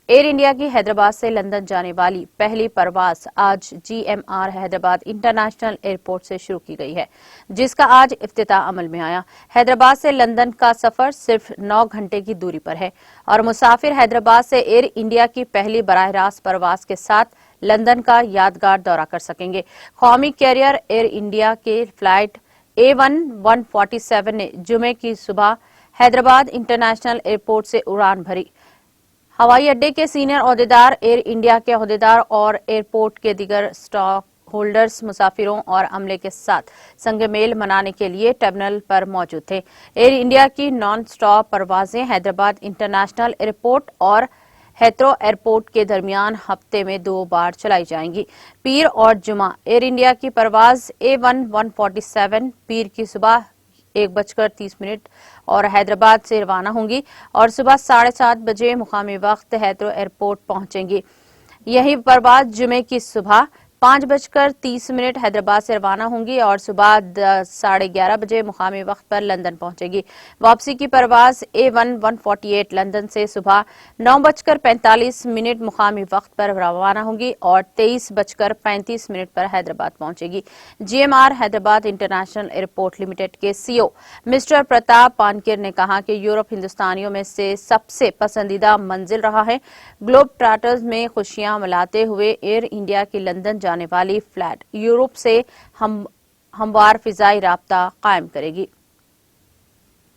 Air India की हैदराबाद से London जाने वाली पहली परवाज आज GMR हैदराबाद इंटरनेशनल एयरपोर्ट से शुरू की गई है, जिसका आज इफ्तिताह अमल में आया। हैदराबाद से लंदन का सफर सिर्फ 9 घंटे की दूरी पर है और मुसाफिर हैदराबाद से एयर इंडिया की पहली बराह रास्त परवाज के साथ लंदन का यादगार दौरा कर सकेंगे। कौमी कैरियर एयर इंडिया के फ्लाइट A147 ने जुमे की सुबह हैदराबाद इंटरनेशनल एयरपोर्ट से उड़ान भरी। हवाई अड्डे के सीनियर ओहदेदार, एयर इंडिया के ओहदेदार और एयरपोर्ट के दीगर स्टॉक होल्डर्स मुसाफिरों और अमले के साथ संग मेल मनाने के लिए टर्मिनल पर मौजूद थे। एयर इंडिया की नॉन स्टॉप परवाजें हैदराबाद इंटरनेशनल एयरपोर्ट और हेथ्रो एयरपोर्ट के दरमियान हफ्ते में 2 बार चलाई जाएंगी। पीर और जुमा एयर इंडिया की परवाज A147 पीर की सुबह 1:30 और हैदराबाद से रवाना होंगी और सुबह 7:30 बजे मुकामी वक्त हेथ्रो एयरपोर्ट पहुंचेंगी। यही परवाज जुमे की सुबह 5:30 हैदराबाद से रवाना होंगी और सुबह 11:30 बजे मुकामी वक्त पर लंदन पहुंचेगी। वापसी की परवाज A148 लंदन से सुबह 9:45 मुकामी वक्त पर रवाना होंगी और 23:35 पर हैदराबाद पहुंचेगी। GMR Hyderabad international airport limited के CEO मिस्टर प्रताप पानकिर ने कहा कि यूरोप हिंदुस्तानियों में से सबसे पसंदीदा मंजिल रहा है। ग्लोब ट्राटर्स में खुशियां मनाते हुए एयर इंडिया की लंदन जाने वाली फ्लाइट यूरोप से हमवार फिजाई राब्ता कायम करेगी।